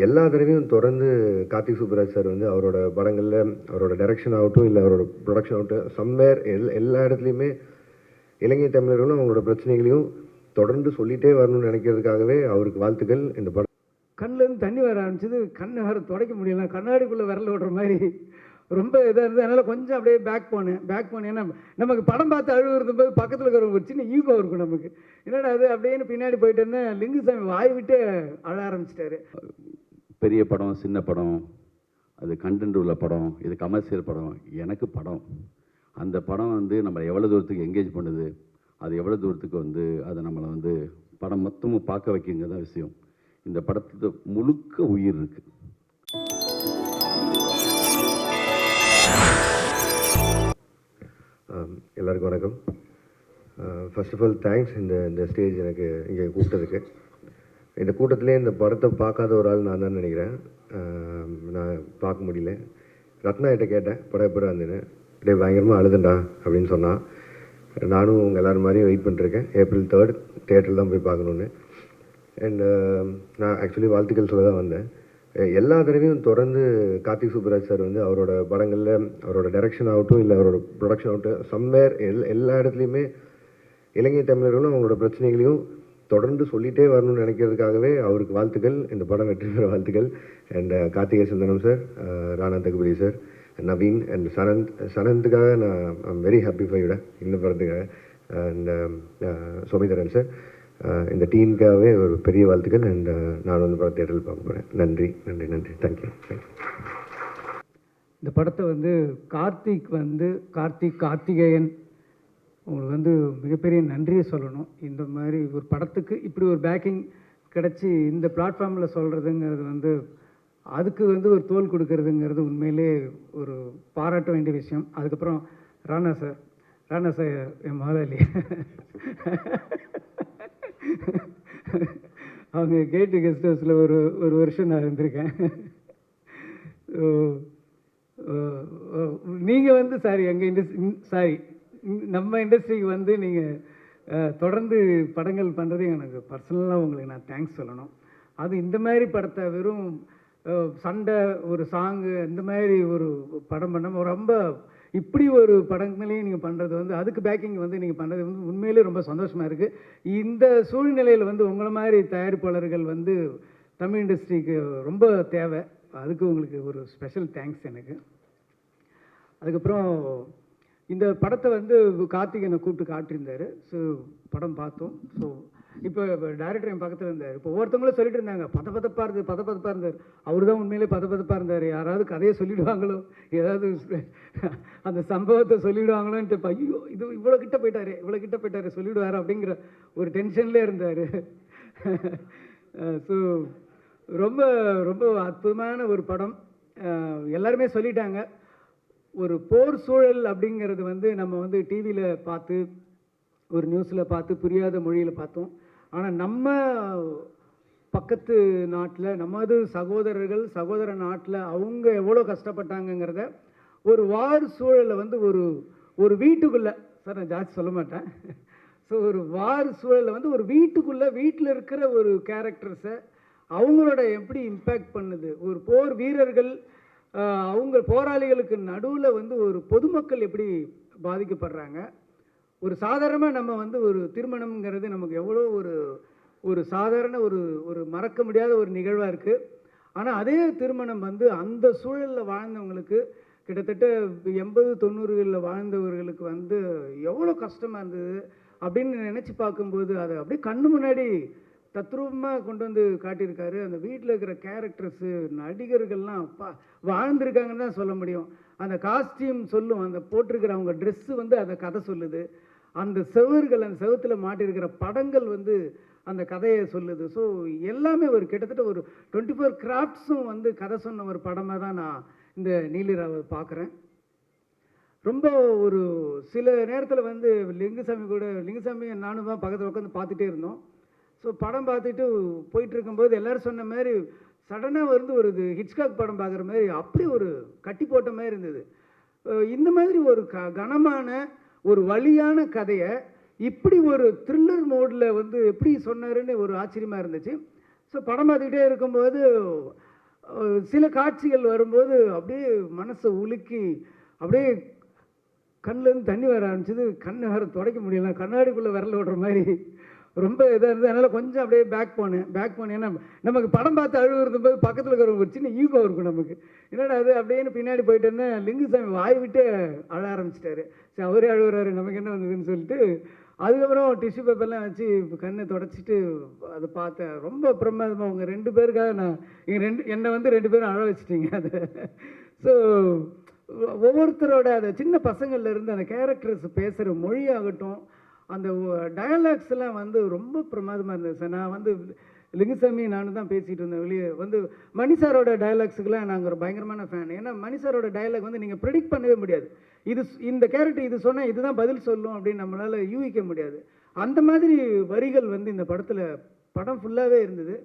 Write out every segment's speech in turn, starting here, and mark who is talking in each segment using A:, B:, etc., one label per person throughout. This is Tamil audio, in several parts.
A: எல்லா தடவையும் தொடர்ந்து கார்த்திக் சுப்புராஜ் சார் வந்து அவரோட படங்களில் அவரோட டைரக்ஷன் ஆகட்டும் இல்லை அவரோட ப்ரொடக்ஷன் ஆகட்டும் சம்வேர் எல்லா இடத்துலையுமே இலங்கை தமிழர்களும் அவங்களோட பிரச்சனைகளையும் தொடர்ந்து சொல்லிகிட்டே வரணும்னு நினைக்கிறதுக்காகவே அவருக்கு வாழ்த்துக்கள். இந்த படம்
B: கண்ணிலேருந்து தண்ணி வர ஆரம்பிச்சது, கண்ணை வேறு துடைக்க முடியல, கண்ணாடிக்குள்ளே விரல் விடுற மாதிரி ரொம்ப இதாக இருந்தது. அதனால் கொஞ்சம் அப்படியே பேக் போனேன். ஏன்னா நமக்கு படம் பார்த்து அழுகுறது போது பக்கத்தில் இருக்கிற ஒரு சின்ன ஈகோ இருக்கும் நமக்கு. என்னடா அது அப்படின்னு பின்னாடி போயிட்டேன்னா லிங்குசாமி வாய் விட்டு அழ ஆரம்பிச்சிட்டாரு.
C: பெரிய படம், சின்ன படம், அது கண்டென்ட் உள்ள படம், இது கமர்ஷியல் படம். எனக்கு படம், அந்த படம் வந்து நம்மளை எவ்வளோ தூரத்துக்கு என்கேஜ் பண்ணுது, அது எவ்வளோ தூரத்துக்கு வந்து அதை நம்மளை வந்து படம் மொத்தமும் பார்க்க வைக்கிங்க தான் விஷயம். இந்த படத்துக்கு முழுக்க உயிர் இருக்குது.
A: எல்லாருக்கும் வணக்கம். ஃபர்ஸ்ட் ஆஃப் ஆல் தேங்க்ஸ் இந்த ஸ்டேஜ் எனக்கு இங்கே கூப்பிட்டதுக்கு. இந்த கூட்டத்திலே இந்த படத்தை பார்க்காத ஒரு ஆள் நான் தான் நினைக்கிறேன். நான் பார்க்க முடியல. ரத்னா கிட்ட கேட்டேன் படம் எப்போ இருந்துன்னு. அப்படியே பயங்கரமாக அழுதுண்டா அப்படின்னு சொன்னான். நானும் உங்கள் எல்லோரும் மாதிரியும் வெயிட் பண்ணிருக்கேன். April 3 தியேட்டரில் தான் போய் பார்க்கணுன்னு. அண்ட் நான் ஆக்சுவலி வாழ்த்துக்கள் சொல்ல தான் வந்தேன். எல்லா தடவையும் தொடர்ந்து கார்த்திக் சுப்புராஜ் சார் வந்து அவரோட படங்களில் அவரோட டைரக்ஷன் ஆகட்டும் இல்லை அவரோட ப்ரொடக்ஷன் ஆகட்டும் சம்வேர் எல்லா இடத்துலையுமே இலங்கை தமிழர்களும் அவங்களோட பிரச்சனைகளையும் தொடர்ந்து சொல்லிகிட்டே வரணும்னு நினைக்கிறதுக்காகவே அவருக்கு வாழ்த்துக்கள். இந்த படம் வெற்றி பெற வாழ்த்துக்கள். And Karthigai Sundaram sir, Rana Daggubati sir, Naveen and சனந்துக்காக நான் ஐம் வெரி ஹாப்பி ஃபைட இந்த படத்துக்காக. அண்ட் சோமிதரன் சார், இந்த டீமுக்காகவே ஒரு பெரிய வாழ்த்துக்கள். அண்ட் நான் வந்து படம் தேட்டரில் பார்க்க போகிறேன். நன்றி நன்றி நன்றி. தேங்க்யூ.
B: இந்த படத்தை வந்து கார்த்திகேயன் உங்களுக்கு வந்து மிகப்பெரிய நன்றியை சொல்லணும். இந்த மாதிரி ஒரு படத்துக்கு இப்படி ஒரு பேக்கிங் கிடச்சி இந்த பிளாட்ஃபார்மில் சொல்கிறதுங்கிறது வந்து அதுக்கு வந்து ஒரு தோல் கொடுக்கறதுங்கிறது உண்மையிலே ஒரு பாராட்ட வேண்டிய விஷயம். அதுக்கப்புறம் ராணா சார் என் முதலாளி அவங்க கேட்டு கெஸ்ட் ஹவுஸில் ஒரு வருஷம் நான் இருந்திருக்கேன். நீங்கள் வந்து நம்ம இண்டஸ்ட்ரிக்கு வந்து நீங்கள் தொடர்ந்து படங்கள் பண்ணுறது எனக்கு பர்சனலாக உங்களுக்கு நான் தேங்க்ஸ் சொல்லணும். அது இந்த மாதிரி படத்தை வெறும் சண்டை ஒரு சாங்கு இந்த மாதிரி ஒரு படம் பண்ணாமல் ரொம்ப இப்படி ஒரு படங்களையும் நீங்கள் பண்ணுறது வந்து அதுக்கு பேக்கிங் வந்து நீங்கள் பண்ணுறது வந்து உண்மையிலே ரொம்ப சந்தோஷமாக இருக்குது. இந்த சூழ்நிலையில் வந்து உங்களை மாதிரி தயாரிப்பாளர்கள் வந்து தமிழ் இண்டஸ்ட்ரிக்கு ரொம்ப தேவை. அதுக்கு உங்களுக்கு ஒரு ஸ்பெஷல் தேங்க்ஸ் எனக்கு. அதுக்கப்புறம் இந்த படத்தை வந்து கார்த்திகேயனை கூப்பிட்டு காட்டியிருந்தார். ஸோ படம் பார்த்தோம். ஸோ இப்போ டைரக்டர் என் பக்கத்தில் இருந்தார். இப்போ ஒவ்வொருத்தவங்களும் சொல்லிட்டு இருந்தாங்க பதப்பதப்பாக இருந்தார். அவர் தான் உண்மையிலே பதப்பதப்பாக இருந்தார். யாராவது கதையை சொல்லிவிடுவாங்களோ, ஏதாவது அந்த சம்பவத்தை சொல்லிவிடுவாங்களோன்ட்டு ஐயோ இது இவ்வளோ கிட்ட போயிட்டாரு சொல்லிவிடுவார் அப்படிங்கிற ஒரு டென்ஷன்லேயே இருந்தார். ஸோ ரொம்ப ரொம்ப அற்புதமான ஒரு படம். எல்லாருமே சொல்லிட்டாங்க. ஒரு போர் சூழல் அப்படிங்கிறது வந்து நம்ம வந்து டிவியில் பார்த்து ஒரு நியூஸில் பார்த்து புரியாத மொழியில் பார்த்தோம். ஆனால் நம்ம பக்கத்து நாட்டில் நமது சகோதர நாட்டில் அவங்க எவ்வளோ கஷ்டப்பட்டாங்கங்கிறத ஒரு வார் சூழலில் வந்து ஒரு வீட்டுக்குள்ளே சார் நான் ஜாஸ்தி சொல்ல மாட்டேன். ஸோ ஒரு வார் சூழலில் வந்து ஒரு வீட்டில் இருக்கிற ஒரு கேரக்டர்ஸை அவங்களோட எப்படி இம்பேக்ட் பண்ணுது, ஒரு போர் வீரர்கள் அவங்க போராளிகளுக்கு நடுவில் வந்து ஒரு பொதுமக்கள் எப்படி பாதிக்கப்படுறாங்க. ஒரு சாதாரணமாக நம்ம வந்து ஒரு திருமணம்ங்கிறது நமக்கு எவ்வளோ ஒரு சாதாரண ஒரு மறக்க முடியாத ஒரு நிகழ்வாக இருக்குது. ஆனால் அதே திருமணம் வந்து அந்த சூழலில் வாழ்ந்தவங்களுக்கு கிட்டத்தட்ட 80-90களில் வாழ்ந்தவர்களுக்கு வந்து எவ்வளோ கஷ்டமாக இருந்தது அப்படின்னு நினச்சி பார்க்கும்போது அதை அப்படியே கண்ணு முன்னாடி தத்ரூபமாக கொண்டு வந்து காட்டியிருக்காரு. அந்த வீட்டில் இருக்கிற கேரக்டர்ஸு நடிகர்கள்லாம் வாழ்ந்திருக்காங்கன்னு தான் சொல்ல முடியும். அந்த காஸ்டியூம் சொல்லும், அந்த போட்டிருக்கிற அவங்க ட்ரெஸ்ஸு வந்து அந்த கதை சொல்லுது. அந்த செவர்கள் அந்த செவத்தில் மாட்டியிருக்கிற படங்கள் வந்து அந்த கதையை சொல்லுது. ஸோ எல்லாமே ஒரு கிட்டத்தட்ட ஒரு 24 கிராஃப்ட்ஸும் வந்து கதை சொன்ன ஒரு படமாக தான் நான் இந்த நீலிராவை பார்க்குறேன். ரொம்ப ஒரு சில நேரத்தில் வந்து லிங்குசாமி நானும் தான் பக்கத்தில் உட்காந்து பார்த்துட்டே இருந்தோம். ஸோ படம் பார்த்துட்டு போயிட்டு இருக்கும்போது எல்லோரும் சொன்ன மாதிரி சடனாக வந்து ஒரு ஹிட்ச்காக் படம் பார்க்குற மாதிரி அப்படி ஒரு கட்டி போட்ட மாதிரி இருந்தது. இந்த மாதிரி ஒரு கனமான ஒரு வலியான கதையை இப்படி ஒரு த்ரில்லர் மோடில் வந்து எப்படி சொன்னாருன்னு ஒரு ஆச்சரியமாக இருந்துச்சு. ஸோ ஸோ படம் பார்த்துக்கிட்டே இருக்கும்போது சில காட்சிகள் வரும்போது அப்படியே மனசை உலுக்கி அப்படியே கண்ணுலேருந்து தண்ணி வர ஆரம்பிச்சது. கண்ணை வேறு துடைக்க முடியல, கண்ணாடிக்குள்ளே விரல விடுற மாதிரி ரொம்ப இதாக இருந்தது. அதனால் கொஞ்சம் அப்படியே பேக் போனேன்னா நமக்கு படம் பார்த்து அழுகுறது போது பக்கத்தில் இருக்கிற ஒரு சின்ன ஈகோ இருக்கும் நமக்கு. என்னடா அது அப்படின்னு பின்னாடி போயிட்டு இருந்தேன். லிங்குசாமி வாய் விட்டு அழ ஆரம்பிச்சிட்டாரு. சரி அவரே அழுகுறாரு, நமக்கு என்ன வந்ததுன்னு சொல்லிட்டு அதுக்கப்புறம் டிஷ்யூ பேப்பர்லாம் வச்சு கண்ணை தொடச்சிட்டு அதை பார்த்தேன். ரொம்ப பிரமாதமாக அவங்க 2 பேருக்காக நான் என்னை வந்து 2 பேரும் அழ வச்சிட்டிங்க அதை. ஸோ ஒவ்வொருத்தரோட அந்த சின்ன பசங்கள்லேருந்து அந்த கேரக்டர்ஸ் பேசுகிற மொழியாகட்டும், அந்த டயலாக்ஸ் எல்லாம் வந்து ரொம்ப பிரமாதமாக இருந்தது சார். நான் வந்து லிங்குசாமி நானும் தான் பேசிகிட்டு இருந்தேன். வெளியே வந்து மணி சாரோட டயலாக்ஸுக்கெல்லாம் நாங்கள் ஒரு பயங்கரமான ஃபேன். ஏன்னா மணி சாரோட டயலாக் வந்து நீங்கள் ப்ரெடிக்ட் பண்ணவே முடியாது. இந்த கேரக்டர் இது சொன்னால் இதுதான் பதில் சொல்லும் அப்படின்னு நம்மளால் யூகிக்க முடியாது. அந்த மாதிரி வரிகள் வந்து இந்த படம் ஃபுல்லாகவே இருந்தது.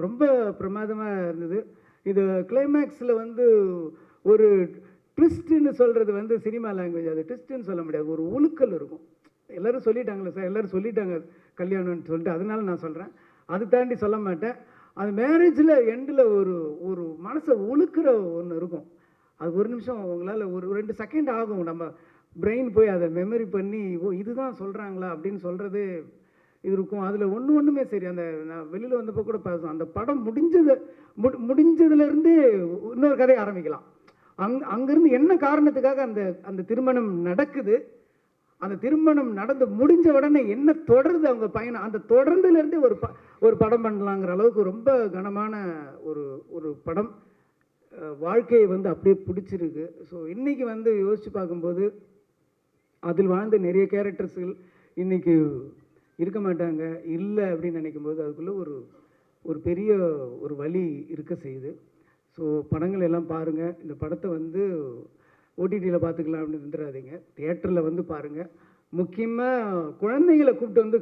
B: ரொம்ப பிரமாதமாக இருந்தது. இது கிளைமேக்ஸில் வந்து ஒரு ட்விஸ்ட்டுன்னு சொல்கிறது வந்து சினிமா லாங்குவேஜ், அது ட்விஸ்ட்டுன்னு சொல்ல முடியாது, ஒரு உழுக்கல் இருக்கும். எல்லோரும் சொல்லிட்டாங்களே சார், எல்லோரும் சொல்லிட்டாங்க கல்யாணம்னு சொல்லிட்டு, அதனால நான் சொல்கிறேன். அது தாண்டி சொல்ல மாட்டேன். அது மேரேஜில் எண்டில் ஒரு மனசை உழுக்கிற ஒன்று இருக்கும். அது ஒரு நிமிஷம் உங்களால் ஒரு 2 செகண்ட் ஆகும். நம்ம பிரெயின் போய் அதை மெமரி பண்ணி இதுதான் சொல்கிறாங்களா அப்படின்னு சொல்கிறது இது இருக்கும். அதில் ஒன்றுமே சரி. நான் வெளியில் வந்தப்போ கூட பேசுவோம். அந்த படம் முடிஞ்சதுலேருந்து இன்னொரு கதையை ஆரம்பிக்கலாம். அங்கேருந்து என்ன காரணத்துக்காக அந்த திருமணம் நடக்குது, அந்த திருமணம் நடந்து முடிஞ்ச உடனே என்ன தொடருது அவங்க பயணம், அந்த தொடர்ந்துலேருந்தே ஒரு படம் பண்ணலாங்கிற அளவுக்கு ரொம்ப கனமான ஒரு படம். வாழ்க்கையை வந்து அப்படியே பிடிச்சிருக்கு. ஸோ இன்றைக்கி வந்து யோசித்து பார்க்கும்போது அதில் வாழ்ந்த நிறைய கேரக்டர்ஸ்கள் இன்றைக்கி இருக்க மாட்டாங்க, இல்லை அப்படின்னு நினைக்கும்போது அதுக்குள்ளே ஒரு பெரிய ஒரு வலி இருக்க செய்யுது. ஸோ படங்கள் எல்லாம் பாருங்கள். இந்த படத்தை வந்து ஓடிடியில் பார்த்துக்கலாம் அப்படின்னு இருந்துடாதீங்க, தியேட்டரில் வந்து பாருங்கள். முக்கியமாக குழந்தைங்களை கூப்பிட்டு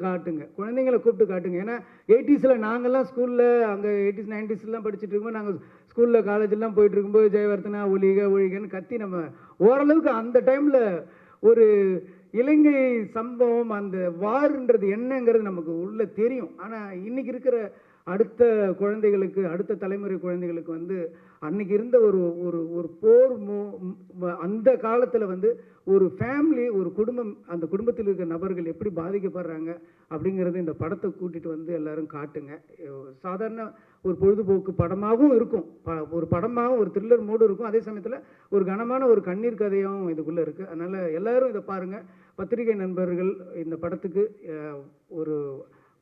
B: காட்டுங்க. ஏன்னா 80s நாங்கள்லாம் ஸ்கூலில் அங்கே 80s 90s படிச்சுட்டு இருக்கும்போது, நாங்கள் ஸ்கூலில் காலேஜெல்லாம் போயிட்டு இருக்கும்போது ஜெயவர்த்தனா ஒழிகன்னு கத்தி நம்ம ஓரளவுக்கு அந்த டைமில் ஒரு இலங்கை சம்பவம், அந்த வார்ன்றது என்னங்கிறது நமக்கு உள்ள தெரியும். ஆனால் இன்றைக்கி இருக்கிற அடுத்த குழந்தைகளுக்கு, அடுத்த தலைமுறை குழந்தைகளுக்கு வந்து அன்றைக்கி இருந்த ஒரு போர் அந்த காலத்தில் வந்து ஒரு ஃபேமிலி, ஒரு குடும்பம், அந்த குடும்பத்தில் இருக்கிற நபர்கள் எப்படி பாதிக்கப்படுறாங்க அப்படிங்கிறது இந்த படத்தை கூட்டிகிட்டு வந்து எல்லோரும் காட்டுங்க. சாதாரண ஒரு பொழுதுபோக்கு படமாகவும் இருக்கும், ஒரு படமாகவும் ஒரு த்ரில்லர் மூடு இருக்கும், அதே சமயத்தில் ஒரு கனமான ஒரு கண்ணீர் கதையாகவும் இதுக்குள்ளே இருக்குது. அதனால் எல்லோரும் இதை பாருங்கள். பத்திரிகை நண்பர்கள் இந்த படத்துக்கு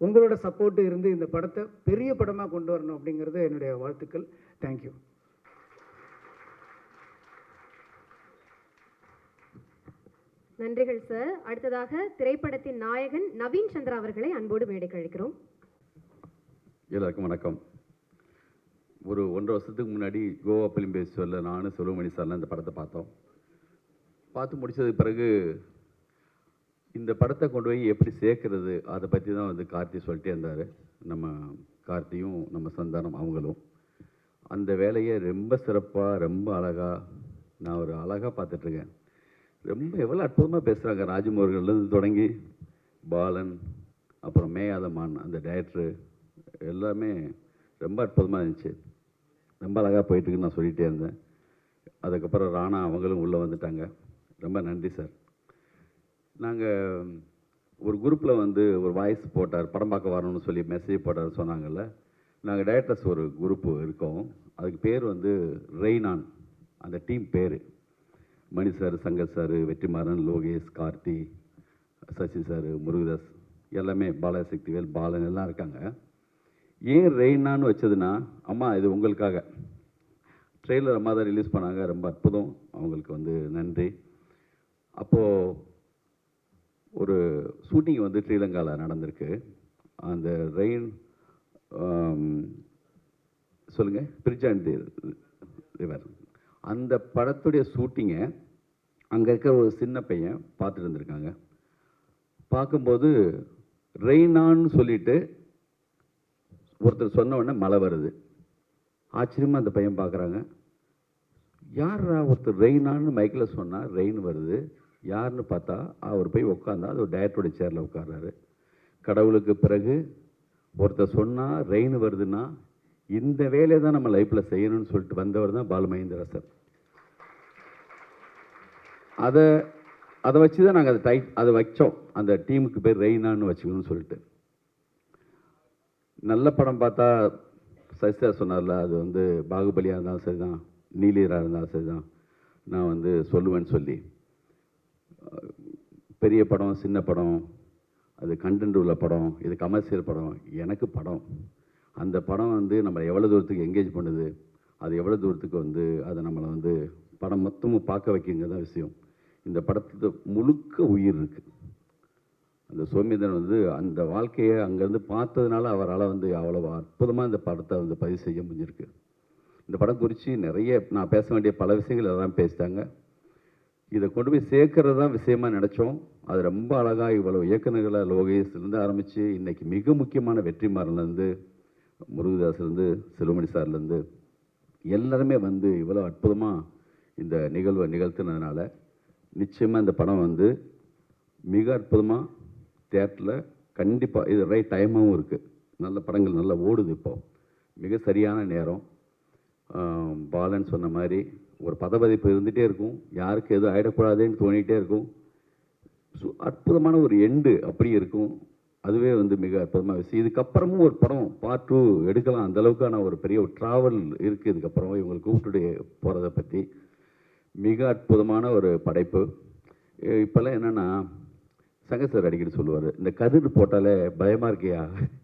B: உங்களோட சப்போர்ட்டு இருந்து இந்த படத்தை பெரிய படமாக கொண்டு வரணும் அப்படிங்கிறது என்னுடைய வாழ்த்துக்கள். தேங்க்யூ.
D: நன்றிகள் சார். அடுத்ததாக திரைப்படத்தின் நாயகன் நவீன் சந்திரா அவர்களை அன்போடு மேடைக்கு அழைக்கிறோம்.
C: எல்லாருக்கும் வணக்கம். ஒரு 1.5 வருஷத்துக்கு முன்னாடி கோவா பிலிம் ஃபெஸ்டிவலில் நானும் செல்வமணி சார்லாம் இந்த படத்தை பார்த்து முடிச்சதுக்கு பிறகு இந்த படத்தை கொண்டு போய் எப்படி சேர்க்கறது அதை பற்றி தான் வந்து கார்த்தி சொல்லிட்டே இருந்தார். நம்ம கார்த்தியும் நம்ம சந்தானம் அவங்களும் அந்த வேலையை ரொம்ப சிறப்பாக, ரொம்ப அழகாக, நான் ஒரு அழகாக பார்த்துட்ருக்கேன். ரொம்ப எவ்வளோ அற்புதமாக பேசுகிறாங்க. ராஜமோகன்லேருந்து தொடங்கி பாலன், அப்புறம் மேயாதமான் அந்த டைரக்டரு, எல்லாமே ரொம்ப அற்புதமாக இருந்துச்சு. ரொம்ப அழகாக போயிட்டுருக்குன்னு நான் சொல்லிகிட்டே இருந்தேன். அதுக்கப்புறம் ராணா அவங்களும் உள்ளே வந்துட்டாங்க. ரொம்ப நன்றி சார். நாங்கள் ஒரு குரூப்பில் வந்து ஒரு வாய்ஸ் போட்டார், படம் பார்க்க வரணும்னு சொல்லி மெசேஜ் போட்டார் சொன்னாங்கல்ல. நாங்கள் டைரக்டர்ஸ் ஒரு குரூப்பு இருக்கோம். அதுக்கு பேர் வந்து ரெய்னான். அந்த டீம் பேர் Mani sir, Shankar sir, Vetrimaaran, Lokesh, Karthi, Sasi sir, Murugadoss, எல்லாமே பாலசக்திவேல், பாலன் எல்லாம் இருக்காங்க. ஏன் ரெய்னான்னு வச்சதுன்னா, அம்மா இது உங்களுக்காக ட்ரெய்லர் அம்மா தான் ரிலீஸ் பண்ணாங்க, ரொம்ப அற்புதம், அவங்களுக்கு வந்து நன்றி. அப்போது ஒரு ஷூட்டிங் வந்து ஸ்ரீலங்காவில் நடந்திருக்கு. அந்த ரெயின் சொல்லுங்கள் பிரிட்ஜ் ரிவர், அந்த படத்துடைய ஷூட்டிங்கை அங்கே இருக்கிற ஒரு சின்ன பையன் பார்த்துட்டு இருந்திருக்காங்க. பார்க்கும்போது ரெய்னான்னு சொல்லிட்டு ஒருத்தர் சொன்ன உடனே மழை வருது. ஆச்சரியமாக அந்த பையன் பார்க்குறாங்க, யாரா ஒருத்தர் ரெய்னான்னு மைக்கில் சொன்னால் ரெயின் வருது, யாருன்னு பார்த்தா அவர் போய் உட்காந்தா அது ஒரு டைரக்டரோட சேரில் உட்கார்றாரு. கடவுளுக்கு பிறகு ஒருத்தர் சொன்னால் ரெயின் வருதுன்னா இந்த வேலையை தான் நம்ம லைஃப்பில் செய்யணும்னு சொல்லிட்டு வந்தவர் தான் பாலு மகேந்திரா சார். அதை வச்சு தான் நாங்கள் அதை வச்சோம். அந்த டீமுக்கு பேர் ரெய்னான்னு வச்சுக்கணும்னு சொல்லிட்டு. நல்ல படம் பார்த்தா சசிதா சொன்னார்ல, அது வந்து பாகுபலியாக இருந்தாலும் சரி தான், நீலீராக இருந்தாலும் சரி தான், நான் வந்து சொல்லுவேன்னு சொல்லி. பெரிய படம் சின்ன படம், அது கண்டென்ட் உள்ள படம், இது கமர்ஷியல் படம், எனக்கு படம். அந்த படம் வந்து நம்மளை எவ்வளோ தூரத்துக்கு என்கேஜ் பண்ணுது, அது எவ்வளோ தூரத்துக்கு வந்து அதை நம்மளை வந்து படம் மொத்தமும் பார்க்க வைக்கிங்க தான் விஷயம். இந்த படத்துக்கு முழுக்க உயிர் இருக்குது. அந்த சோமேந்திரன் வந்து அந்த வாழ்க்கையை அங்கேருந்து பார்த்ததுனால அவரால் வந்து அவ்வளோ அற்புதமாக இந்த படத்தை வந்து பதிவு செய்ய முடிஞ்சிருக்கு. இந்த படம் குறித்து நிறைய நான் பேச வேண்டிய பல விஷயங்கள் எல்லாம் பேசிட்டாங்க. இதை கொண்டு போய் சேர்க்கறது தான் விஷயமா நினச்சோம். அது ரொம்ப அழகாக இவ்வளோ இயக்குநர்களை லோகேஷ்லேருந்து ஆரம்பித்து இன்றைக்கி மிக முக்கியமான வெற்றிமாறன்லேருந்து முருகதாஸ்லேருந்து செல்வமணி சார்லேருந்து எல்லாருமே வந்து இவ்வளோ அற்புதமாக இந்த நிகழ்வை நிகழ்த்தினதுனால நிச்சயமாக இந்த படம் வந்து மிக அற்புதமாக தியேட்டரில் கண்டிப்பாக இது ரைட் டைமாகவும் இருக்குது. நல்ல படங்கள் நல்லா ஓடுது. இப்போது மிக சரியான நேரம். பாலன் சொன்ன மாதிரி ஒரு பதபதிப்பு இருந்துகிட்டே இருக்கும், யாருக்கு எதுவும் ஆகிடக்கூடாதுன்னு தோணிகிட்டே இருக்கும். அற்புதமான ஒரு எண்டு அப்படி இருக்கும். அதுவே வந்து மிக அற்புதமாக விஷயம். இதுக்கப்புறமும் ஒரு படம் பார்ட் 2 எடுக்கலாம். அந்தளவுக்கான ஒரு பெரிய ஒரு ட்ராவல் இருக்குது. இதுக்கப்புறம் இவங்களை கூப்பிட்டுட்டு போகிறத பற்றி மிக அற்புதமான ஒரு படைப்பு. இப்போல்லாம் என்னென்னா சங்கர் சார் அடிக்கடி சொல்லுவார், இந்த கதிர் போட்டாலே பயமாக இருக்கியா,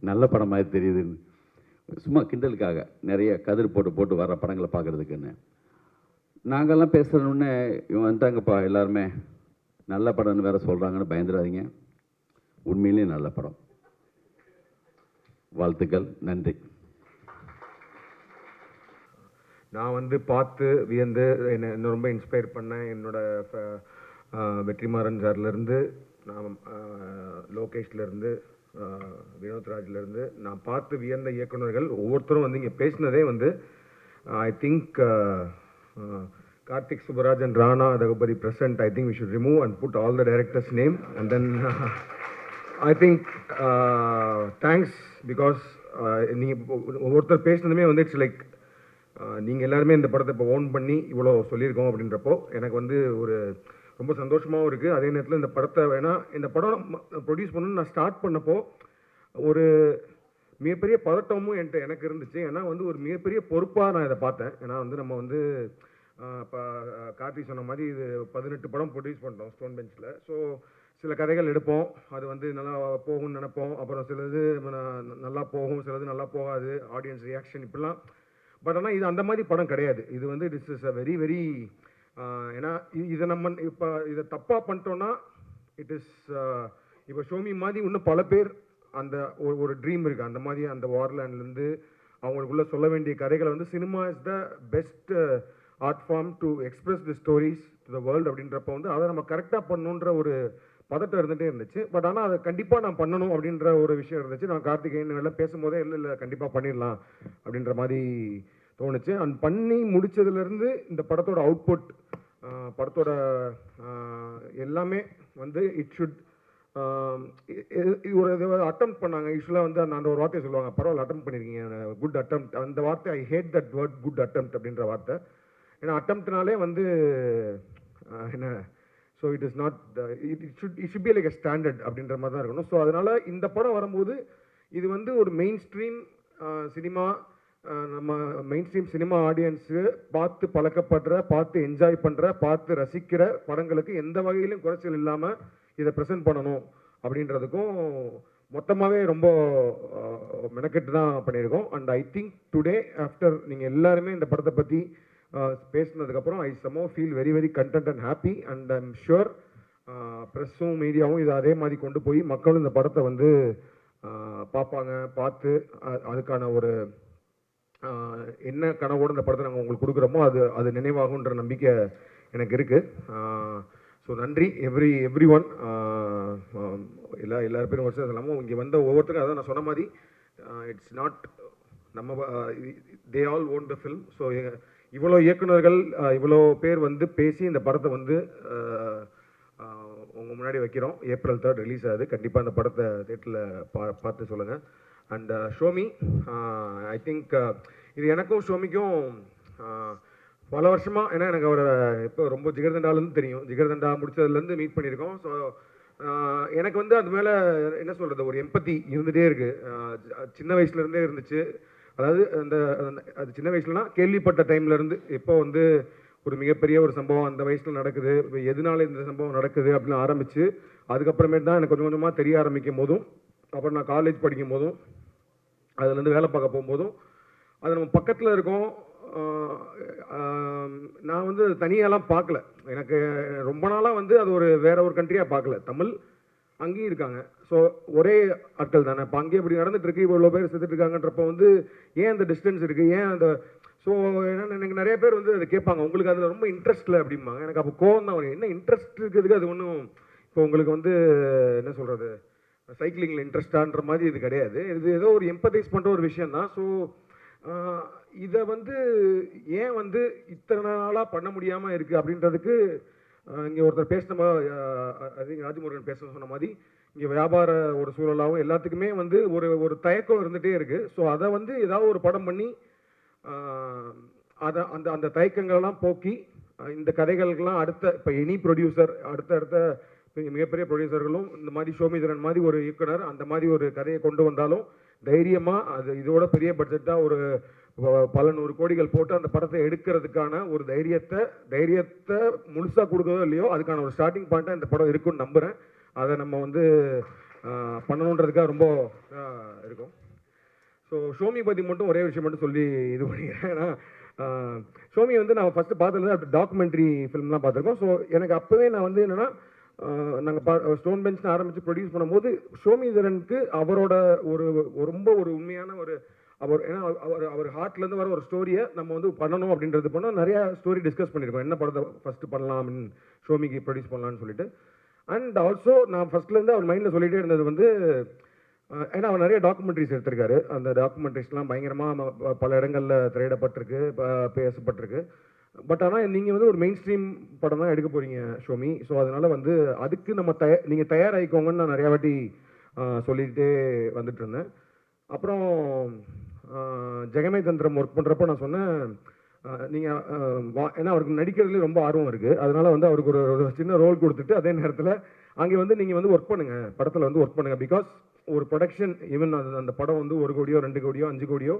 C: நல்ல படம் மாதிரி தெரியுதுன்னு. சும்மா கிண்டலுக்காக நிறைய கதிர் போட்டு வர்ற படங்களை பார்க்குறதுக்குன்னு. நாங்கள்லாம் பேசுகிறோன்னே இவன் வந்துட்டாங்கப்பா எல்லாருமே நல்ல படம்னு வேறு சொல்கிறாங்கன்னு பயந்துடாதீங்க. உண்மையிலேயே நல்ல படம். வாழ்த்துக்கள். நன்றி.
A: நான் வந்து பார்த்து வியந்து என்னை ரொம்ப இன்ஸ்பயர் பண்ணேன். என்னோட வெற்றிமாறன் சார்லேருந்து, நான் லோகேஷ்லேருந்து, வினோத்ராஜ்லேருந்து நான் பார்த்து வியந்த இயக்குநர்கள் ஒவ்வொருத்தரும் வந்து இங்கே பேசினதே வந்து I think Karthik Subbaraj and Rana Daggubati present. I think we should remove and put all the directors' name and then I think thanks because நீங்கள் ஒவ்வொருத்தர் பேசினதுமே வந்து இட்ஸ் லைக் நீங்கள் எல்லாருமே இந்த படத்தை இப்போ ஓன் பண்ணி இவ்வளோ சொல்லியிருக்கோம் அப்படின்றப்போ எனக்கு வந்து ஒரு ரொம்ப சந்தோஷமாகவும் இருக்குது. அதே நேரத்தில் இந்த படத்தை இந்த படம் ப்ரொடியூஸ் பண்ணணும்னு நான் ஸ்டார்ட் பண்ணப்போ ஒரு மிகப்பெரிய பதட்டமும் எனக்கு இருந்துச்சு. ஏன்னா வந்து ஒரு மிகப்பெரிய பொறுப்பாக நான் இதை பார்த்தேன். ஏன்னா வந்து நம்ம வந்து இப்போ கார்த்தி சொன்ன மாதிரி இது 18 படம் ப்ரொடியூஸ் பண்ணிட்டோம் ஸ்டோன் பெஞ்சில். ஸோ சில கதைகள் எடுப்போம், அது வந்து நல்லா போகும்னு நினைப்போம், அப்புறம் சிலது நல்லா போகும், சிலது நல்லா போகாது, ஆடியன்ஸ் ரியாக்ஷன் இப்படிலாம். பட் ஆனால் இது அந்த மாதிரி படம் கிடையாது. இது வந்து this is a very very ஏன்னா இதை நம்ம இப்போ இதை தப்பாக பண்ணிட்டோன்னா இட் இஸ் இப்போ ஷோமி மாதிரி இன்னும் பல பேர் அந்த ஒரு ட்ரீம் இருக்குது. அந்த மாதிரி அந்த வார்லேண்ட்லேருந்து அவங்களுக்குள்ள சொல்ல வேண்டிய கதைகளை வந்து cinema is the best art form to express the stories to the world அப்படின்றப்ப வந்து அதை நம்ம கரெக்டாக பண்ணணுன்ற ஒரு பதட்டம் இருந்துகிட்டே இருந்துச்சு. பட் ஆனால் அதை கண்டிப்பாக நான் பண்ணணும் அப்படின்ற ஒரு விஷயம் இருந்துச்சு. நான் கார்த்திகேயன் எல்லாம் பேசும்போதே இல்லை கண்டிப்பாக பண்ணிடலாம் அப்படின்ற மாதிரி தோணுச்சு. அண்ட் பண்ணி முடித்ததுலேருந்து இந்த படத்தோட அவுட்புட், படத்தோட எல்லாமே வந்து இட் ஷுட் ஒரு அட்டம் பண்ணாங்க. யூஸ்வலாக வந்து அந்த ஒரு வார்த்தையை சொல்லுவாங்க, பரவாயில்ல அட்டம் பண்ணியிருக்கீங்க, குட் அட்டம். அந்த வார்த்தை I hate that word good attempt அப்படின்ற வார்த்தை. ஏன்னா அட்டம்ப்ட்னாலே வந்து என்ன, so it is not it should be like a standard அப்படின்ற மாதிரி தான் இருக்கணும். ஸோ அதனால் இந்த படம் வரும்போது இது வந்து ஒரு மெயின் ஸ்ட்ரீம் சினிமா, நம்ம மெயின் ஸ்ட்ரீம் சினிமா ஆடியன்ஸு பார்த்து பழக்கப்படுற, பார்த்து என்ஜாய் பண்ணுற, பார்த்து ரசிக்கிற படங்களுக்கு எந்த வகையிலும் குறைச்சல் இல்லாமல் இதை ப்ரெசென்ட் பண்ணணும் அப்படின்றதுக்கும் மொத்தமாகவே ரொம்ப மெனக்கெட்டு தான் பண்ணியிருக்கோம். And I think today after நீங்கள் எல்லாருமே இந்த படத்தை பற்றி பேசினதுக்கப்புறம் I somehow feel very very content and happy. And I'm sure ப்ரெஸ்ஸும் மீடியாவும் இதை அதே மாதிரி கொண்டு போய் மக்களும் இந்த படத்தை வந்து பார்ப்பாங்க. பார்த்து அதுக்கான ஒரு என்ன கனவோடு இந்த படத்தை நாங்கள் உங்களுக்கு கொடுக்குறோமோ அது நினைவாகுன்ற நம்பிக்கை எனக்கு இருக்குது. ஸோ நன்றி எவ்ரி ஒன். எல்லா பேரும் வருஷம் சொல்லாமல் இங்கே வந்த ஒவ்வொருத்தருக்கும் அதான் நான் சொன்ன மாதிரி இட்ஸ் நாட் நம்ம they all own the film. So இவ்வளோ இயக்குநர்கள் இவ்வளோ பேர் வந்து பேசி இந்த படத்தை வந்து உங்கள் முன்னாடி வைக்கிறோம். April 3 ரிலீஸ் ஆகுது. கண்டிப்பாக இந்த படத்தை தேட்டரில் பார்த்து சொல்லுங்கள்.
E: அண்ட் ஷோமி, ஐ திங்க் இது எனக்கும் ஷோமிக்கும் பல வருஷமாக, ஏன்னா எனக்கு அவரை இப்போ ரொம்ப ஜிகர்தண்டாலேருந்து தெரியும், ஜிகர்தண்டா முடிச்சதுலேருந்து மீட் பண்ணியிருக்கோம். ஸோ எனக்கு வந்து அது மேலே என்ன சொல்கிறது, ஒரு எம்பத்தி இருந்துகிட்டே இருக்குது. சின்ன வயசுலேருந்தே இருந்துச்சு. அதாவது அது சின்ன வயசுலனா கேள்விப்பட்ட டைம்லேருந்து எப்போ வந்து ஒரு மிகப்பெரிய ஒரு சம்பவம் அந்த வயசில் நடக்குது, இப்போ எதனால இந்த சம்பவம் நடக்குது அப்படின்னு ஆரம்பித்து அதுக்கப்புறமேட்டு தான் எனக்கு கொஞ்சம் கொஞ்சமாக தெரிய ஆரம்பிக்கும் போதும், அப்புறம் நான் காலேஜ் படிக்கும் போதும், அதுலேருந்து வேலை பார்க்க போகும்போதும், அது நம்ம பக்கத்தில் இருக்கோம். நான் வந்து தனியாலாம் பார்க்கல. எனக்கு ரொம்ப நாளாக வந்து அது ஒரு வேற ஒரு கண்ட்ரியாக பார்க்கல. தமிழ் அங்கேயும் இருக்காங்க. ஸோ ஒரே ஆட்கள் தானே. இப்போ அங்கேயே இப்படி நடந்துட்டு இருக்கு, இவ்வளோ பேர் செத்துட்டு இருக்காங்கன்றப்போ வந்து ஏன் அந்த டிஸ்டன்ஸ் இருக்குது, ஏன் அந்த ஸோ என்னென்ன எனக்கு நிறைய பேர் வந்து அதை கேட்பாங்க, உங்களுக்கு அதில் ரொம்ப இன்ட்ரெஸ்ட் இல்லை அப்படிம்பாங்க. எனக்கு அப்போ கோவம் தான் வரும். என்ன இன்ட்ரெஸ்ட் இருக்கிறதுக்கு அது ஒன்றும் இப்போ உங்களுக்கு வந்து என்ன சொல்கிறது, சைக்கிளிங்கில் இன்ட்ரெஸ்டான்ற மாதிரி இது கிடையாது. இது ஏதோ ஒரு எம்பத்தைஸ் பண்ணுற ஒரு விஷயம் தான். ஸோ இதை வந்து ஏன் வந்து இத்தனை நாளாக பண்ண முடியாமல் இருக்குது அப்படின்றதுக்கு இங்கே ஒருத்தர் பேசின ராஜமுருகன் பேச சொன்ன மாதிரி இங்கே வியாபார ஒரு சூழலாகவும் எல்லாத்துக்குமே வந்து ஒரு தயக்கம் இருந்துகிட்டே இருக்குது. ஸோ அதை வந்து ஏதாவது ஒரு படம் பண்ணி அதை அந்த தயக்கங்கள்லாம் போக்கி இந்த கதைகளுக்கெல்லாம் அடுத்த இப்போ எனி ப்ரொடியூசர் அடுத்த மிகப்பெரிய ப்ரொடியூசர்களும் இந்த மாதிரி ஷோமிதரன் மாதிரி ஒரு இயக்குனர் அந்த மாதிரி ஒரு கதையை கொண்டு வந்தாலும் தைரியமாக அது இதோட பெரிய பட்ஜெட்டாக ஒரு பல நூறு கோடிகள் போட்டு அந்த படத்தை எடுக்கிறதுக்கான ஒரு தைரியத்தை முழுசாக கொடுக்கறதோ இல்லையோ அதுக்கான ஒரு ஸ்டார்டிங் பாயிண்ட்டாக இந்த படம் இருக்குன்னு நம்புகிறேன். அதை நம்ம வந்து பண்ணணுன்றதுக்காக ரொம்ப இருக்கும். ஸோ ஷோமி பற்றி மட்டும் ஒரே விஷயம் மட்டும் சொல்லி இது பண்ணிக்கிறேன். ஏன்னா ஷோமி வந்து நான் ஃபஸ்ட்டு பார்த்தது டாக்குமெண்ட்ரி ஃபிலிம்லாம் பார்த்துருக்கோம். ஸோ எனக்கு அப்போவே நான் வந்து என்னென்னா நாங்கள் ஸ்டோன் பெஞ்ச் ஆரம்பித்து ப்ரொடியூஸ் பண்ணும்போது ஷோமிதரனுக்கு அவரோட ரொம்ப ஒரு உண்மையான ஒரு ஏன்னா அவர் ஹார்ட்லேருந்து வர ஒரு ஸ்டோரியை நம்ம வந்து பண்ணணும் அப்படின்றது பண்ணோம். நிறையா ஸ்டோரி டிஸ்கஸ் பண்ணியிருக்கோம், என்ன படத்தை ஃபஸ்ட்டு பண்ணலாம் அப்படின்னு ஷோமிக்கு ப்ரொடியூஸ் பண்ணலான்னு சொல்லிட்டு. அண்ட் ஆல்சோ நான் ஃபஸ்ட்லேருந்து அவர் மைண்டில் சொல்லிகிட்டே இருந்தது வந்து ஏன்னா அவர் நிறைய டாக்குமெண்ட்ரிஸ் எடுத்திருக்காரு. அந்த டாக்குமெண்ட்ரிஸ்லாம் பயங்கரமாக பல இடங்களில் திரையிடப்பட்டிருக்கு, பேசப்பட்டிருக்கு. பட் ஆனால் நீங்கள் வந்து ஒரு மெயின் ஸ்ட்ரீம் படம் தான் எடுக்க போகிறீங்க ஷோமி. ஸோ அதனால் வந்து அதுக்கு நம்ம நீங்கள் தயாராகிக்கோங்கன்னு நான் நிறையா வாட்டி சொல்லிகிட்டே வந்துட்டு இருந்தேன். அப்புறம் ஜெகமே தந்திரம் ஒர்க் பண்ணுறப்போ நான் சொன்னேன், நீங்கள் ஏன்னா அவருக்கு நடிக்கிறதுலேயும் ரொம்ப ஆர்வம் இருக்குது. அதனால் வந்து அவருக்கு ஒரு சின்ன ரோல் கொடுத்துட்டு அதே நேரத்தில் அங்கே வந்து நீங்கள் வந்து ஒர்க் பண்ணுங்கள், படத்தில் வந்து ஒர்க் பண்ணுங்கள். பிகாஸ் ஒரு ப்ரொடக்ஷன் ஈவன் அந்த படம் வந்து 1 கோடியோ 2 கோடியோ 5 கோடியோ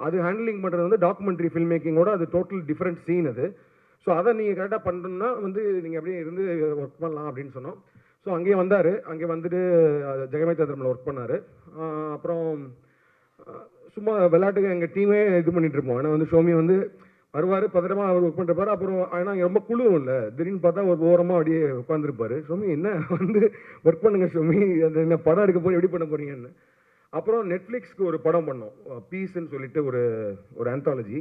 E: அது ஹேண்ட்லிங் பண்ணுறது வந்து டாக்குமெண்ட்ரி ஃபில்ம் மேக்கிங்கோட அது டோட்டல் டிஃப்ரெண்ட் சீன் அது. ஸோ அதை நீங்கள் கரெக்டாக பண்ணணும்னா வந்து நீங்கள் அப்படியே இருந்து ஒர்க் பண்ணலாம் அப்படின்னு சொன்னோம். ஸோ அங்கேயே வந்தார். அங்கே வந்துட்டு ஜெகமே தந்திரமில் ஒர்க் பண்ணார். அப்புறம் சும்மா விளையாட்டுக்கு எங்கள் டீமே இது பண்ணிகிட்டு இருப்போம். ஏன்னா வந்து ஷோமி வந்து வருவார், பத்திரமா அவர் ஒர்க் பண்ணுறப்பாரு. அப்புறம் ஆனால் இங்கே ரொம்ப குழுவும் இல்லை, திடீர்னு பார்த்தா ஒரு ஓரமாக அப்படியே உட்காந்துருப்பார். ஷோமி என்ன வந்து ஒர்க் பண்ணுங்க ஷோமி, அந்த என்ன படம் எடுக்க போய் எப்படி பண்ண போகிறீங்கன்னு. அப்புறம் நெட்ஃப்ளிக்ஸ்க்கு ஒரு படம் பண்ணோம், பீஸ்ன்னு சொல்லிட்டு ஒரு ஆந்தாலஜி.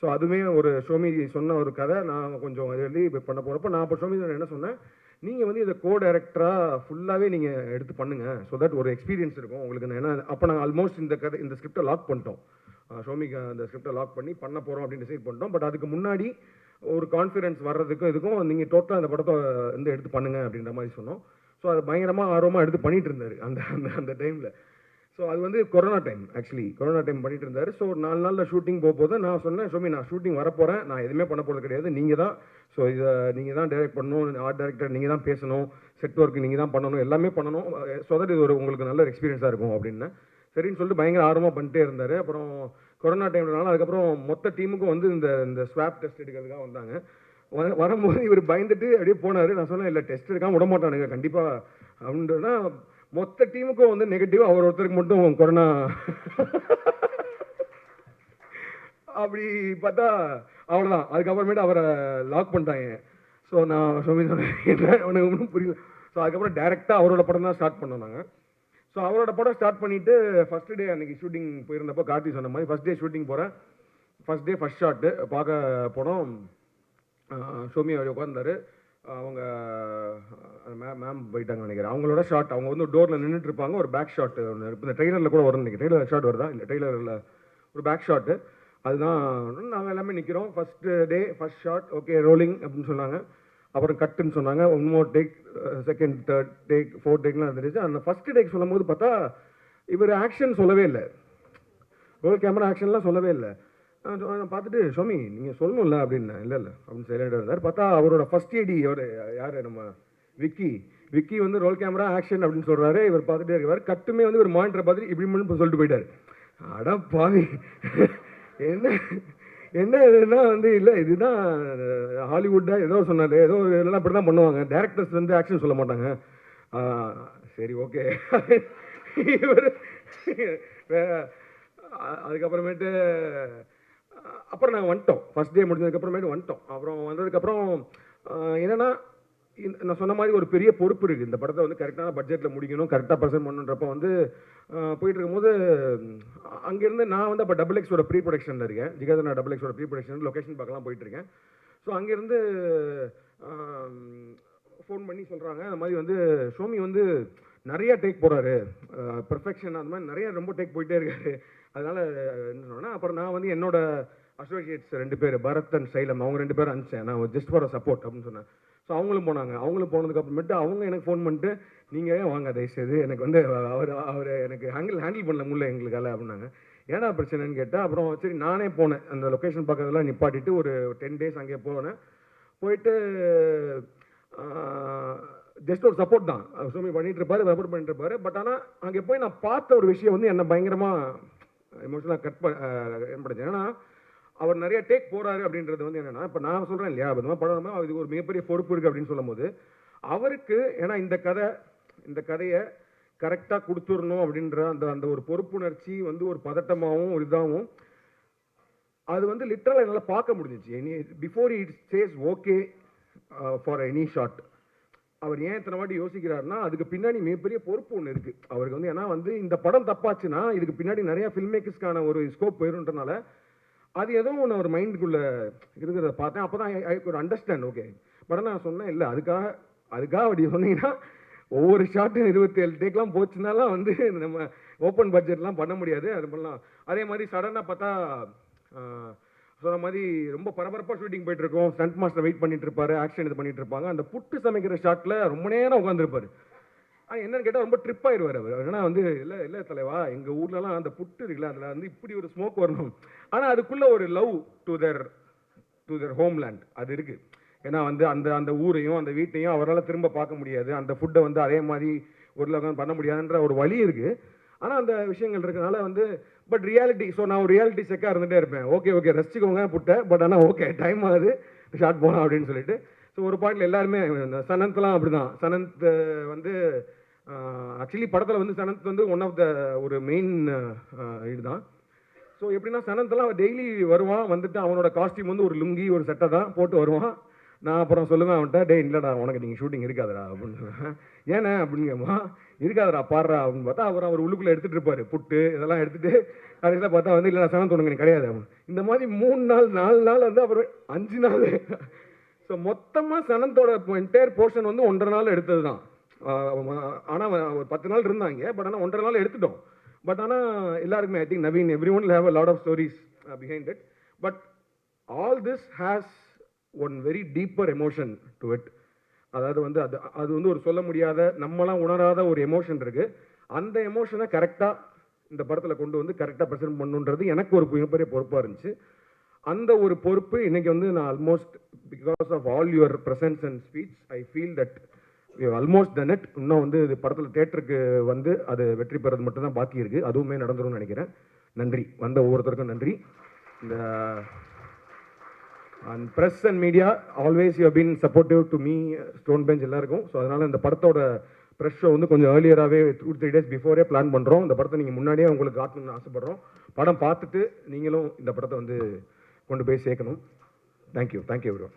E: ஸோ அதுவுமே ஒரு ஷோமி சொன்ன ஒரு கதை நான் கொஞ்சம் எழுதி பண்ண போகிறப்ப நான் அப்போ ஷோமி என்ன சொன்னேன், நீங்கள் வந்து இதை டைரக்டராக ஃபுல்லாகவே நீங்கள் எடுத்து பண்ணுங்கள். ஸோ தட் ஒரு எக்ஸ்பீரியன்ஸ் இருக்கும் உங்களுக்கு. ஏன்னா அப்போ நாங்கள் ஆல்மோஸ்ட் இந்த ஸ்கிரிப்டை லாக் பண்ணிட்டோம். ஷோமிக்கு அந்த ஸ்கிரிப்டை லாக் பண்ணி பண்ண போகிறோம் அப்படின்னு டிசைட் பண்ணிட்டோம். பட் அதுக்கு முன்னாடி ஒரு கான்ஃபிடன்ஸ் வர்றதுக்கும் இதுக்கும் நீங்கள் டோட்டலாக அந்த படத்தை வந்து எடுத்து பண்ணுங்க அப்படின்ற மாதிரி சொன்னோம். ஸோ அதை பயங்கரமாக ஆர்வமாக எடுத்து பண்ணிட்டு இருந்தார் அந்த டைமில். ஸோ அது வந்து corona time, actually corona time பண்ணிட்டு இருந்தார். ஸோ 4 நாளில் ஷூட்டிங் போகும்போது நான் சொன்னேன், ஷோமி நான் ஷூட்டிங் வரப்போகிறேன், நான் எதுவுமே பண்ண போகிறது கிடையாது, நீங்கள் தான். ஸோ இதை நீங்கள் தான் டைரக்ட் பண்ணணும், ஆர்ட் டைரக்டர் நீங்கள் தான் பேசணும், செட் ஒர்க் நீங்கள் தான் பண்ணணும், எல்லாமே பண்ணணும். ஸோ தட் இது உங்களுக்கு நல்ல எக்ஸ்பீரியன்ஸாக இருக்கும் அப்படின்னு சரின்னு சொல்லிட்டு பயங்கர ஆர்வமாக பண்ணிட்டே இருந்தார். அப்புறம் கொரோனா டைம்னால அதுக்கப்புறம் மொத்த டீமுக்கும் வந்து இந்த ஸ்வாப் டெஸ்ட் எடுக்கிறதுக்காக வந்தாங்க. வரும்போது இவர் பயந்துட்டு அப்படியே போனார். நான் சொன்னேன், இல்லை டெஸ்ட் எடுக்காமல் விட மாட்டானுங்க கண்டிப்பாக அப்படின்றனா மொத்த டீமுக்கும் வந்து நெகட்டிவ், அவர் ஒருத்தருக்கு மட்டும் கொரோனா. அப்படி பார்த்தா அவ்வளோதான். அதுக்கப்புறமேட்டு அவரை லாக் பண்ணிட்டாங்க. ஸோ நான் ஷோமி சொன்னேன், என்ன உனக்கு ஒன்றும் புரியல. ஸோ அதுக்கப்புறம் டேரெக்டாக அவரோட படம் தான் ஸ்டார்ட் பண்ணோம் நாங்கள். ஸோ அவரோட படம் ஸ்டார்ட் பண்ணிவிட்டு ஃபஸ்ட்டு டே அன்றைக்கி ஷூட்டிங் போயிருந்தப்போ கார்த்தி சொன்ன மாதிரி ஃபஸ்ட் டே ஷூட்டிங் போகிறேன். ஃபஸ்ட் டே ஃபஸ்ட் ஷாட்டு பார்க்க போனோம். ஷோமி அவர் உட்காந்தார். அவங்க மேம் போயிட்டாங்க நினைக்கிறேன். அவங்களோட ஷாட் அவங்க வந்து டோரில் நின்றுட்டு இருப்பாங்க. ஒரு பேக் ஷாட் ஒன்று இப்போ இந்த ட்ரெய்லரில் கூட வரும் நினைக்கிறேன். ட்ரெய்லர் ஷாட் வருதா இல்லை ட்ரெய்லரில் ஒரு பேக் ஷாட்டு அதுதான். நாங்கள் எல்லாமே நிற்கிறோம். First day first shot okay rolling அப்படின்னு சொன்னாங்க. அப்புறம் கட்டுன்னு சொன்னாங்க. 1 more take, second, third take, 4th டேக்லாம் இருந்துச்சு. அந்த ஃபஸ்ட்டு டேக் சொல்லும் போது பார்த்தா இவர் ஆக்ஷன் சொல்லவே இல்லை. ரோல் கேமரா ஆக்ஷன்லாம் சொல்லவே இல்லை. நான் பார்த்துட்டு ஷோமி நீங்கள் சொல்லணும்ல அப்படின்னேன். இல்லை இல்லை அப்படின்னு சைலண்டாக இருந்தார். பார்த்தா அவரோட ஃபர்ஸ்ட் ஏடி அவர் யார் நம்ம விக்கி வந்து ரோல் கேமரா ஆக்ஷன் அப்படின்னு சொல்கிறாரு. இவர் பார்த்துட்டே இருக்கார். கட்டுமே வந்து ஒரு மானிட்டரை பார்த்துட்டு இப்படி சொல்லிட்டு போயிட்டார். அட பாவி, என்ன என்ன இதுன்னா வந்து இல்லை இதுதான் ஹாலிவுட்டா ஏதோ சொன்னார். ஏதோ இதெல்லாம் இப்படி தான் பண்ணுவாங்க, டேரக்டர்ஸ் வந்து ஆக்ஷன் சொல்ல மாட்டாங்க. சரி ஓகே. இவர் அதுக்கப்புறமேட்டு அப்புறம் நாங்கள் வந்துட்டோம். ஃபர்ஸ்ட் டே முடிஞ்சதுக்கப்புறமேட்டு வந்துட்டோம். அப்புறம் வந்ததுக்கப்புறம் என்னென்னா நான் சொன்ன மாதிரி ஒரு பெரிய பொறுப்பு இருக்குது. இந்த படத்தை வந்து கரெக்டான பட்ஜெட்டில் முடிக்கணும், கரெக்டாக ப்ரெசென்ட் பண்ணுன்றப்போ வந்து போயிட்டு இருக்கும்போது அங்கேருந்து நான் வந்து அப்போ XXXோட ப்ரீ ப்ரொடக்ஷனில் இருக்கேன். ஜிகாதனா XXXோட ப்ரீ ப்ரொடக்ஷன் லொக்கேஷன் பார்க்கலாம் போயிட்டுருக்கேன். ஸோ அங்கேருந்து ஃபோன் பண்ணி சொல்கிறாங்க, அந்த மாதிரி வந்து ஷோமி வந்து நிறைய டேக் போகிறாரு, பெர்ஃபெக்ஷன் அந்த மாதிரி நிறைய ரொம்ப டேக் போயிட்டே இருக்காரு. அதனால் என்ன சொன்னேன்னா அப்புறம் நான் வந்து என்னோட அசோசியேட்ஸ் 2 பேர் பரத் அண்ட் சைலம் அவங்க 2 பேரும் அனுப்பிச்சேன். நான் ஜஸ்ட் ஃபார் சப்போர்ட் அப்படின்னு சொன்னேன். ஸோ அவங்களும் போனாங்க. அவங்களும் போனதுக்கப்புறமேட்டு அவங்க எனக்கு ஃபோன் பண்ணிட்டு நீங்கள் வாங்க தயவுசெய்து, எனக்கு வந்து அவர் எனக்கு ஹேண்டில் பண்ண முடியல எங்களுக்கால அப்படின்னாங்க. ஏன்னா பிரச்சனைன்னு கேட்டால் அப்புறம் சரி நானே போனேன். அந்த லொக்கேஷன் பார்க்கறதெல்லாம் நிப்பாட்டிட்டு ஒரு 10 days அங்கே போனேன். போயிட்டு ஜஸ்ட் ஒரு சப்போர்ட் தான். ஷோமி பண்ணிட்டு இருப்பாரு, சப்போர்ட் பண்ணிட்டு இருப்பாரு. பட் ஆனால் அங்கே போய் நான் பார்த்த ஒரு விஷயம் வந்து என்னை பயங்கரமாக எமோஷனலாக ஏற்படுச்சு. ஏன்னா அவர் நிறைய டேக் போகிறாரு அப்படின்றது வந்து என்னென்னா, இப்போ நான் சொல்கிறேன் இல்லையா, அது படம் அதுக்கு ஒரு மிகப்பெரிய பொறுப்பு இருக்குது அப்படின்னு சொல்லும் போது அவருக்கு, ஏன்னா இந்த கதையை கரெக்டாக கொடுத்துடணும் அப்படின்ற அந்த ஒரு பொறுப்புணர்ச்சி வந்து ஒரு பதட்டமாகவும் ஒரு இதாகவும் அது வந்து லிட்டரலாக என்னால் பார்க்க முடிஞ்சிச்சு. Before it says okay for any shot. அவர் ஏன் இத்தனை வாட்டி யோசிக்கிறாருன்னா அதுக்கு பின்னாடி மிகப்பெரிய பொறுப்பு ஒன்று இருக்குது அவருக்கு வந்து. ஏன்னா வந்து இந்த படம் தப்பாச்சுன்னா இதுக்கு பின்னாடி நிறையா ஃபில்ம் மேக்கர்ஸ்க்கான ஒரு ஸ்கோப் போயிருன்றனால அது ஏதோ ஒன்று ஒரு மைண்டுக்குள்ளே இருக்கிறத பார்த்தேன். அப்போ தான் ஐ குட் அண்டர்ஸ்டாண்ட். ஓகே, படம் நான் சொன்னேன் இல்லை அதுக்காக அப்படி சொன்னீங்கன்னா ஒவ்வொரு ஷாட்டும் 27 டேக்லாம் போச்சுனாலாம் வந்து நம்ம ஓப்பன் பட்ஜெட்லாம் பண்ண முடியாது. அது பண்ணலாம். அதே மாதிரி சடனாக பார்த்தா சொன்ன மாதிரி ரொம்ப பரபரப்பாக ஷூட்டிங் போயிட்டு இருக்கோம். ஸ்டண்ட் மாஸ்டர் வெயிட் பண்ணிட்டு இருப்பாரு, ஆக்ஷன் இது பண்ணிட்டு இருப்பாங்க. அந்த புட்டு சமைக்கிற ஷாட்டில் ரொம்ப நேரம் உட்காந்துருப்பாரு. என்னன்னு கேட்டால் ரொம்ப ட்ரிப் ஆயிடுவார் அவர். ஏன்னா வந்து இல்லை தலைவா, எங்கள் ஊர்லலாம் அந்த புட்டு இருக்குல்ல அதில் வந்து இப்படி ஒரு ஸ்மோக் வரணும். ஆனால் அதுக்குள்ளே ஒரு லவ் டு தேர் ஹோம்லேண்ட் அது இருக்குது. ஏன்னா வந்து அந்த ஊரையும் அந்த வீட்டையும் அவரால் திரும்ப பார்க்க முடியாது. அந்த ஃபுட்டை வந்து அதே மாதிரி ஒரு பண்ண முடியாதுன்ற ஒரு வழி இருக்குது. ஆனால் அந்த விஷயங்கள் இருக்கனால வந்து பட் ரியாலிட்டி. ஸோ நான் ஒரு ரியாலிட்டி செக்காக இருந்துகிட்டே இருப்பேன். ஓகே ரசிச்சுக்கோங்க புட்டை, பட் ஆனால் ஓகே டைம் ஆகுது ஷார்ட் போகலாம் அப்படின்னு சொல்லிட்டு. ஸோ ஒரு பாயிண்டில் எல்லாருமே சனந்த்லாம் அப்படி தான். சனந்த் வந்து ஆக்சுவலி படத்தில் வந்து சனந்த் வந்து ஒன் ஆஃப் த ஒரு மெயின் இதுதான். ஸோ எப்படின்னா சனந்த்லாம் டெய்லி வருவான், வந்துட்டு அவனோட காஸ்டியூம் வந்து ஒரு லுங்கி ஒரு சட்டை தான் போட்டு வருவான். நான் அப்புறம் சொல்லுவேன் அவன்கிட்ட, டே இல்லைடா உனக்கு நீங்கள் ஷூட்டிங் இருக்காதடா அப்படின்னு சொல்லுவேன். ஏன்னா அப்படின்னு கேட்பா, இருக்காதடா பாடுறா அப்படின்னு பார்த்தா அவர் உள்ளுக்குள்ளே எடுத்துகிட்டு இருப்பார் புட்டு இதெல்லாம் எடுத்துகிட்டு. கடைசியில் பார்த்தா வந்து இல்லை சனந்த் உனக்கு கிடையாது. இந்த மாதிரி 3 நாள் 4 நாள் வந்து அப்புறம் 5 நாள். ஸோ மொத்தமாக சனந்தோட என்டையர் போர்ஷன் வந்து 1.5 நாள் எடுத்தது தான். ஆனால் ஒரு 10 நாள் இருந்தாங்க. பட் ஆனால் 1.5 நாள் எடுத்துட்டோம். பட் ஆனால் எல்லாருக்குமே I think Naveen everyone have a lot of stories behind it. But all this has one very deeper emotion to it. அதாவது வந்து அது வந்து ஒரு சொல்ல முடியாத நம்மளாம் உணராத ஒரு எமோஷன் இருக்குது. அந்த எமோஷனை கரெக்டாக இந்த படத்தில் கொண்டு வந்து கரெக்டாக ப்ரெசென்ட் பண்ணுன்றது எனக்கு ஒரு மிகப்பெரிய பொறுப்பாக இருந்துச்சு. அந்த ஒரு பொறுப்பு இன்னைக்கு வந்து நான் almost because of all your presence and speech I feel that we almost done it. இன்னும் வந்து இது படத்தில் தேட்டருக்கு வந்து அது வெற்றி பெறது மட்டும்தான் பாக்கி இருக்குது. அதுவுமே நடந்துரும்னு நினைக்கிறேன். நன்றி, வந்த ஒவ்வொருத்தருக்கும் நன்றி. இந்த and press and media always you have been supportive to me, Stone Bench எல்லாருக்கும். ஸோ அதனால் இந்த படத்தோட ப்ரெஸ் ஷோ வந்து கொஞ்சம் ஏர்லியராகவே 2-3 days பிஃபோரே பிளான் பண்ணுறோம். இந்த படத்தை நீங்கள் முன்னாடியே உங்களுக்கு காட்டணும்னு ஆசைப்பட்றோம். படம் பார்த்துட்டு நீங்களும் இந்த படத்தை வந்து கொண்டு போய் சேர்க்கணும். Thank you everyone.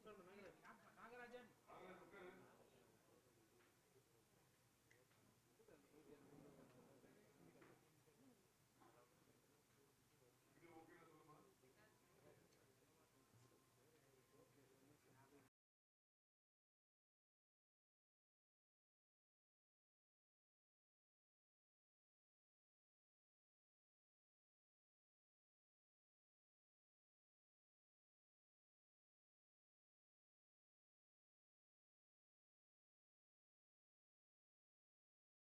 F: உட்காந்து